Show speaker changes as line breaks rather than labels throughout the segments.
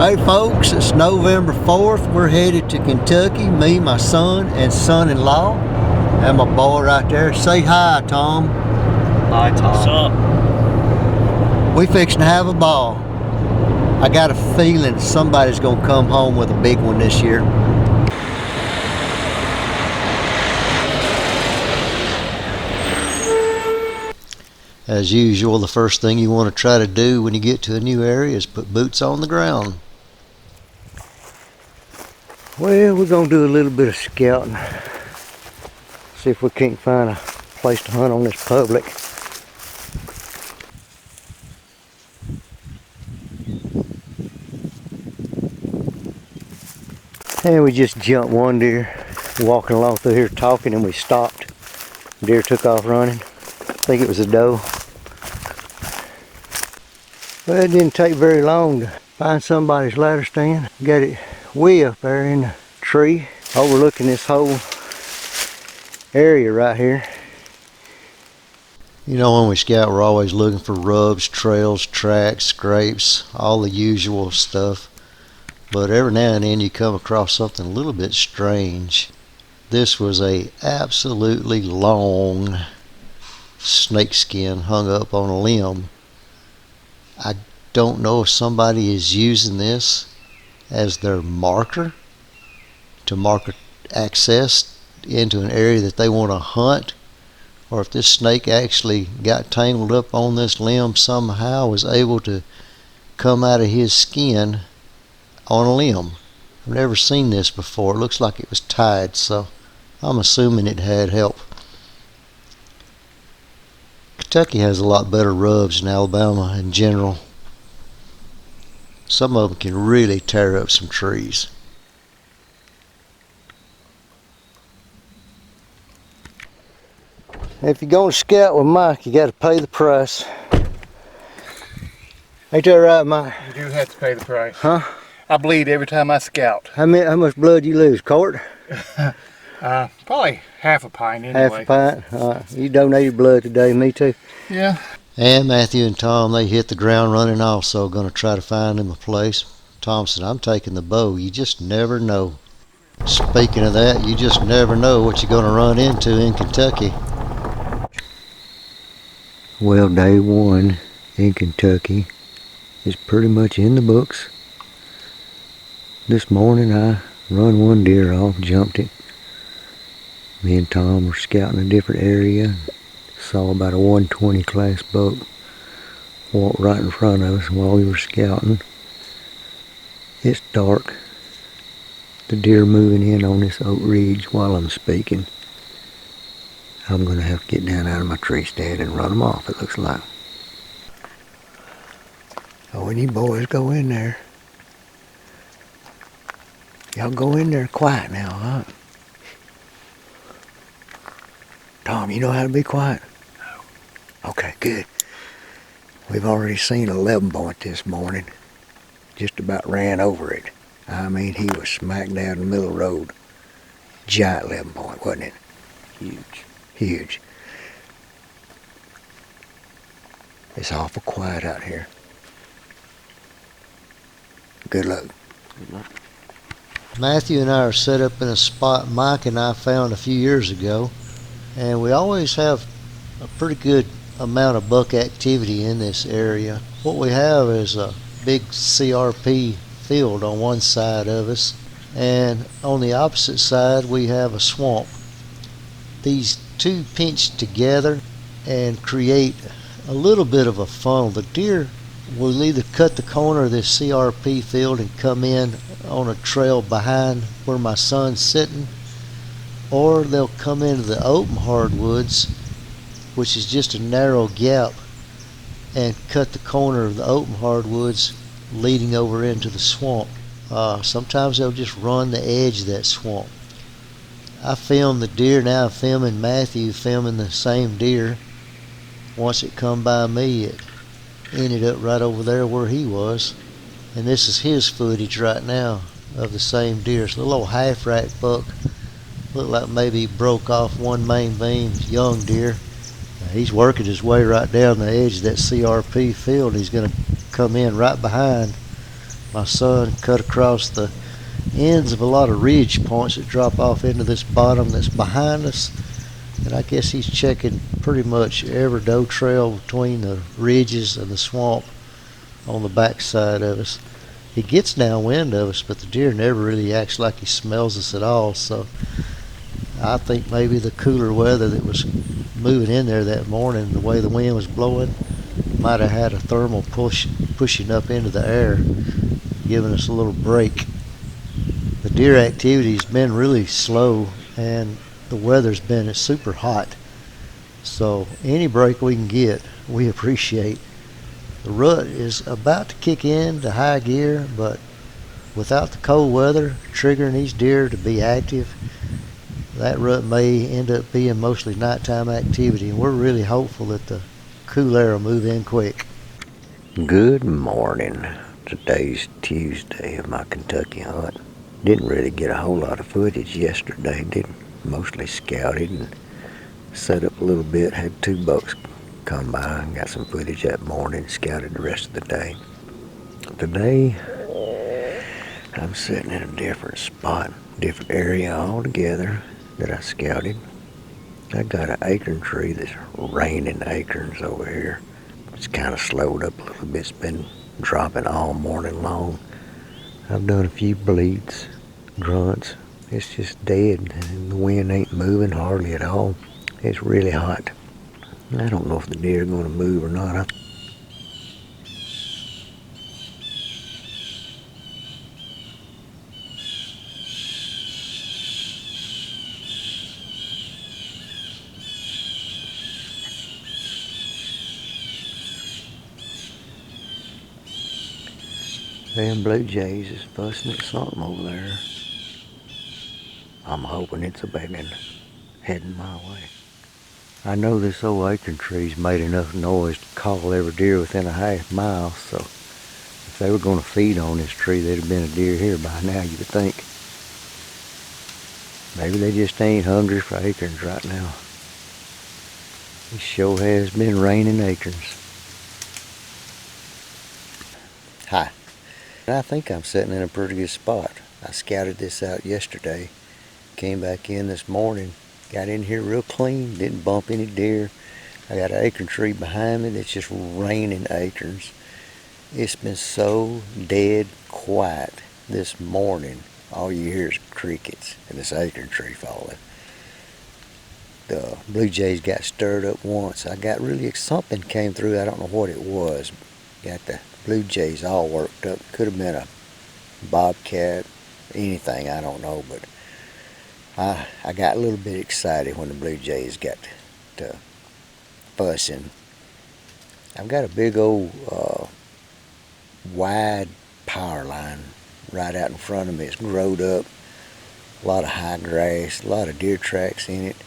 Hey folks, it's November 4th. We're headed to Kentucky. Me, my son, and son-in-law, and my boy right there. Say hi, Tom.
Hi, Tom.
What's up?
We fixing to have a ball. I got a feeling somebody's gonna come home with a big one this year. As usual, the first thing you want to try to do when you get to a new area is put boots on the ground. Well, we're going to do a little bit of scouting. See if we can't find a place to hunt on this public. And we just jumped one deer. Walking along through here talking and we stopped. Deer took off running. I think it was a doe. Well, it didn't take very long to find somebody's ladder stand. Got it way up there in the tree, overlooking this whole area right here. You know, when we scout, we're always looking for rubs, trails, tracks, scrapes, all the usual stuff. But every now and then you come across something a little bit strange. This was a absolutely long snake skin hung up on a limb. I don't know if somebody is using this as their marker to mark access into an area that they want to hunt, or if this snake actually got tangled up on this limb somehow, was able to come out of his skin on a limb. I've never seen this before. It looks like it was tied, so I'm assuming it had help. Kentucky has a lot better rubs than Alabama in general. Some of them can really tear up some trees. If you're going to scout with Mike, you got to pay the price. Ain't that right, Mike?
You do have to pay the price.
Huh?
I bleed every time I scout.
How much blood you lose, Court?
Probably half a pint
Half
anyway.
a pint? You donated blood today, me too.
Yeah.
And Matthew and Tom, they hit the ground running also, going to try to find him a place. Tom said, I'm taking the bow. You just never know. Speaking of that, you just never know what you're going to run into in Kentucky. Well, day one in Kentucky is pretty much in the books. This morning I run one deer off, jumped it. Me and Tom were scouting a different area. Saw about a 120 class buck walk right in front of us while we were scouting. It's dark. The deer moving in on this oak ridge while I'm speaking. I'm gonna have to get down out of my tree stand and run them off, it looks like. Oh, and you boys go in there. Y'all go in there quiet now, huh? Tom, you know how to be quiet? No. Okay, good. We've already seen a 11 point this morning. Just about ran over it. I mean, he was smack down in the middle of the road. Giant 11 point, wasn't it? Huge. Huge. It's awful quiet out here. Good luck. Good luck. Matthew and I are set up in a spot Mike and I found a few years ago, and we always have a pretty good amount of buck activity in this area. What we have is a big CRP field on one side of us, and on the opposite side we have a swamp. These two pinch together and create a little bit of a funnel. The deer will either cut the corner of this CRP field and come in on a trail behind where my son's sitting, or they'll come into the open hardwoods, which is just a narrow gap, and cut the corner of the open hardwoods leading over into the swamp. Sometimes they'll just run the edge of that swamp. I filmed the deer, now I'm filming Matthew filming the same deer. Once it come by me, it ended up right over there where he was, and this is his footage right now of the same deer. It's a little old half-rack buck. Looked like maybe he broke off one main beam, young deer. He's working his way right down the edge of that CRP field. He's going to come in right behind my son cut across the ends of a lot of ridge points that drop off into this bottom that's behind us. And I guess he's checking pretty much every doe trail between the ridges and the swamp on the backside of us. He gets downwind of us, but the deer never really acts like he smells us at all. So I think maybe the cooler weather that was moving in there that morning, the way the wind was blowing, might have had a thermal pushing up into the air, giving us a little break. The deer activity's been really slow, and the weather's been super hot. So any break we can get, we appreciate. The rut is about to kick into high gear, but without the cold weather triggering these deer to be active, that rut may end up being mostly nighttime activity, and we're really hopeful that the cool air will move in quick.
Good morning. Today's Tuesday of my Kentucky hunt. Didn't really get a whole lot of footage yesterday. Mostly scouted and set up a little bit. Had 2 bucks come by and got some footage that morning. Scouted the rest of the day. Today, I'm sitting in a different spot, different area altogether that I scouted. I got an acorn tree that's raining acorns over here. It's kind of slowed up a little bit. It's been dropping all morning long. I've done a few bleeds, grunts. It's just dead, and the wind ain't moving hardly at all. It's really hot. I don't know if the deer are going to move or not. Them blue jays is fussing at something over there. I'm hoping it's a begging heading my way. I know this old acorn tree's made enough noise to call every deer within a half mile, so if they were going to feed on this tree, there'd have been a deer here by now, you would think. Maybe they just ain't hungry for acorns right now. It sure has been raining acorns. Hi. I think I'm sitting in a pretty good spot. I scouted this out yesterday, came back in this morning, got in here real clean, didn't bump any deer. I got an acorn tree behind me that's just raining acorns. It's been so dead quiet this morning. All you hear is crickets and this acorn tree falling. The blue jays got stirred up once. Something came through, I don't know what it was. Got the blue jays all worked up. Could have been a bobcat, anything, I don't know, but I got a little bit excited when the blue jays got to fussing. I've got a big old wide power line right out in front of me. It's growed up, a lot of high grass, a lot of deer tracks in it,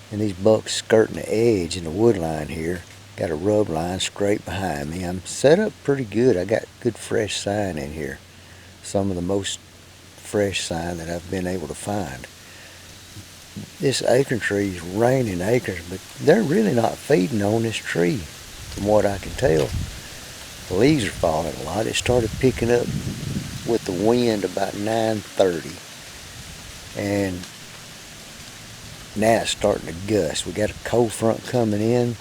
and these bucks skirting the edge in the wood line here. Got a rub line straight behind me. I'm set up pretty good. I got good fresh sign in here. Some of the most fresh sign that I've been able to find. This acorn tree is raining acorns, but they're really not feeding on this tree from what I can tell. The leaves are falling a lot. It started picking up with the wind about 9:30, and now it's starting to gust. We got a cold front coming in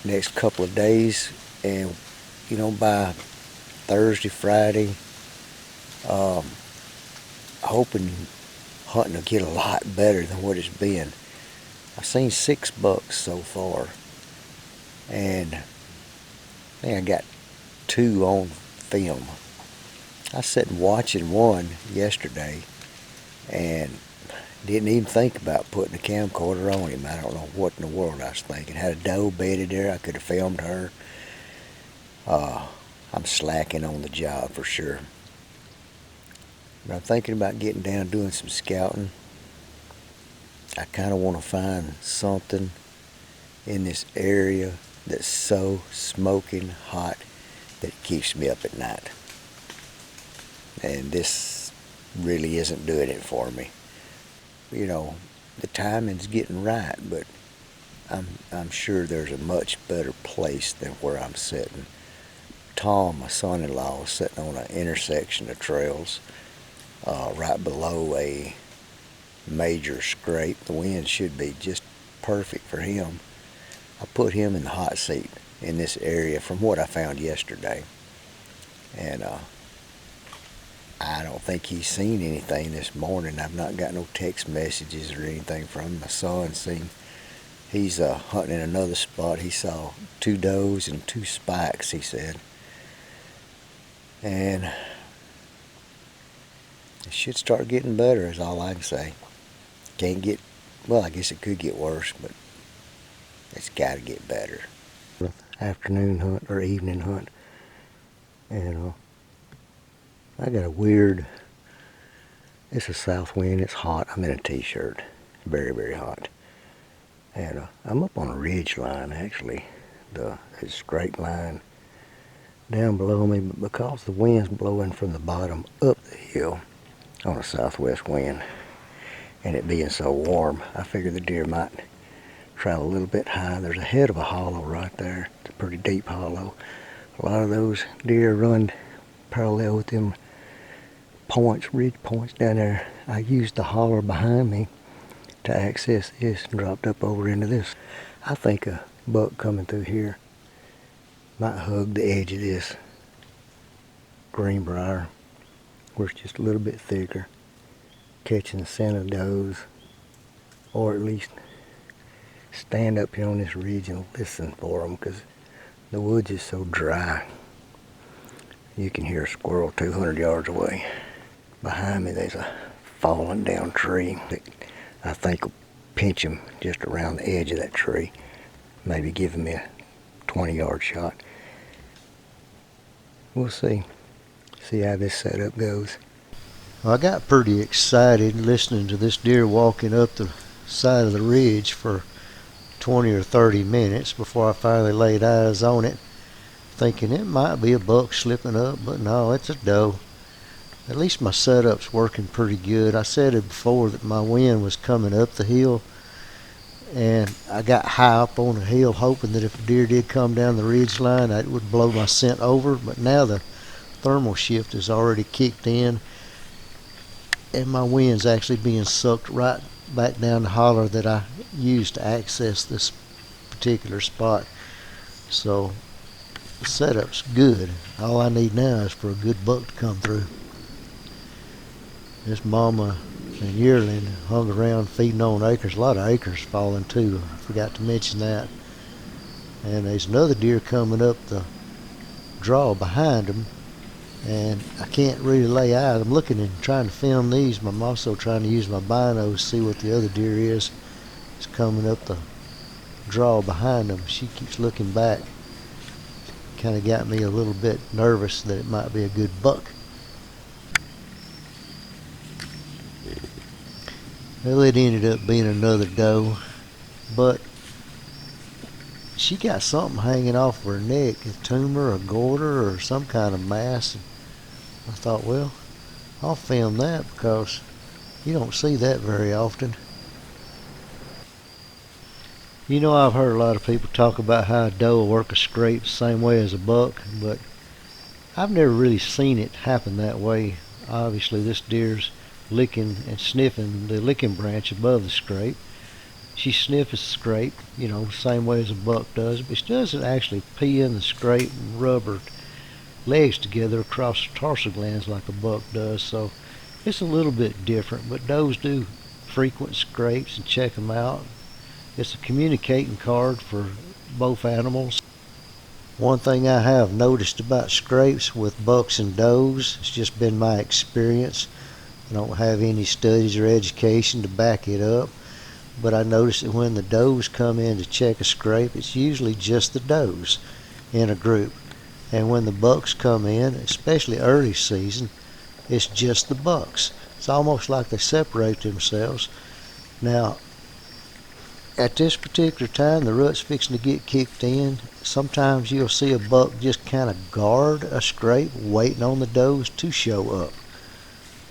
next couple of days, and by Thursday, Friday, hoping hunting will get a lot better than what it's been. I've seen 6 bucks so far, and I think I got 2 on film. I sat and watching one yesterday and didn't even think about putting a camcorder on him. I don't know what in the world I was thinking. Had a doe bedded there. I could have filmed her. I'm slacking on the job for sure. But I'm thinking about getting down and doing some scouting. I kind of want to find something in this area that's so smoking hot that it keeps me up at night. And this really isn't doing it for me. The timing's getting right, but I'm sure there's a much better place than where I'm sitting. Tom, my son-in-law, was sitting on an intersection of trails right below a major scrape. The wind should be just perfect for him. I put him in the hot seat in this area from what I found yesterday. And I don't think he's seen anything this morning. I've not got no text messages or anything from him. My son seen, he's hunting in another spot. He saw 2 does and 2 spikes, he said. And it should start getting better is all I can say. Can't get, well, I guess it could get worse, but it's got to get better. Afternoon hunt or evening hunt. And I got a weird, it's a south wind, it's hot. I'm in a t-shirt, very, very hot. And I'm up on a ridge line actually. It's a straight line down below me, but because the wind's blowing from the bottom up the hill on a southwest wind, and it being so warm, I figured the deer might travel a little bit high. There's a head of a hollow right there. It's a pretty deep hollow. A lot of those deer run parallel with them points, ridge points down there. I used the holler behind me to access this and dropped up over into this. I think a buck coming through here might hug the edge of this greenbrier where it's just a little bit thicker, catching the scent of does, or at least stand up here on this ridge and listen for them, because the woods is so dry. You can hear a squirrel 200 yards away. Behind me there's a fallen down tree that I think will pinch him just around the edge of that tree, maybe giving me a 20-yard shot. We'll see how this setup goes.
Well, I got pretty excited listening to this deer walking up the side of the ridge for 20 or 30 minutes before I finally laid eyes on it, thinking it might be a buck slipping up, but no, it's a doe. At least my setup's working pretty good. I said it before that my wind was coming up the hill, and I got high up on the hill hoping that if a deer did come down the ridge line, it would blow my scent over, but now the thermal shift has already kicked in, and my wind's actually being sucked right back down the holler that I used to access this particular spot. So the setup's good. All I need now is for a good buck to come through. This mama and yearling hung around feeding on acorns. A lot of acorns falling too. I forgot to mention that. And there's another deer coming up the draw behind them, and I can't really lay eyes. I'm looking and trying to film these, but I'm also trying to use my binos to see what the other deer is. It's coming up the draw behind them. She keeps looking back. Kind of got me a little bit nervous that it might be a good buck. Well, it ended up being another doe, but she got something hanging off her neck, a tumor, a goiter, or some kind of mass. I thought, well, I'll film that because you don't see that very often. You know, I've heard a lot of people talk about how a doe will work a scrape the same way as a buck, but I've never really seen it happen that way. Obviously, this deer's licking and sniffing the licking branch above the scrape. She sniffs the scrape, you know, the same way as a buck does, but she doesn't actually pee in the scrape and rub her legs together across the tarsal glands like a buck does. So it's a little bit different, but does do frequent scrapes and check them out. It's a communicating card for both animals. One thing I have noticed about scrapes with bucks and does, it's just been my experience. I don't have any studies or education to back it up, but I noticed that when the does come in to check a scrape, it's usually just the does in a group. And when the bucks come in, especially early season, it's just the bucks. It's almost like they separate themselves. Now, at this particular time, the rut's fixing to get kicked in. Sometimes you'll see a buck just kind of guard a scrape, waiting on the does to show up.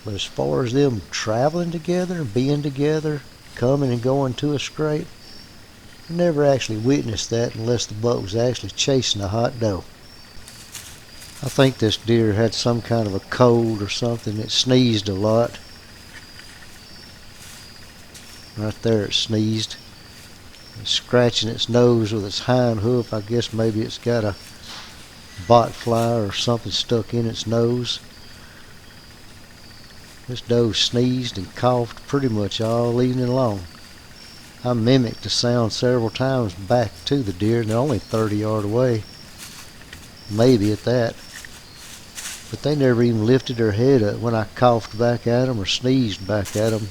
But as far as them traveling together, being together, coming and going to a scrape, I never actually witnessed that unless the buck was actually chasing a hot doe. I think this deer had some kind of a cold or something. It sneezed a lot. Right there it sneezed. It's scratching its nose with its hind hoof. I guess maybe it's got a bot fly or something stuck in its nose. This doe sneezed and coughed pretty much all evening long. I mimicked the sound several times back to the deer, and they're only 30 yards away. Maybe at that. But they never even lifted their head up when I coughed back at them or sneezed back at them.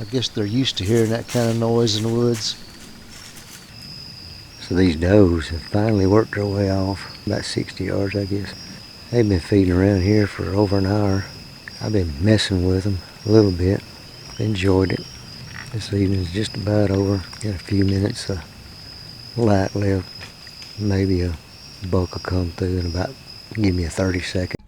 I guess they're used to hearing that kind of noise in the woods.
So these does have finally worked their way off, about 60 yards I guess. They've been feeding around here for over an hour. I've been messing with them a little bit. Enjoyed it. This evening's just about over. Got a few minutes of light left. Maybe a buck will come through in about, give me a 30 second.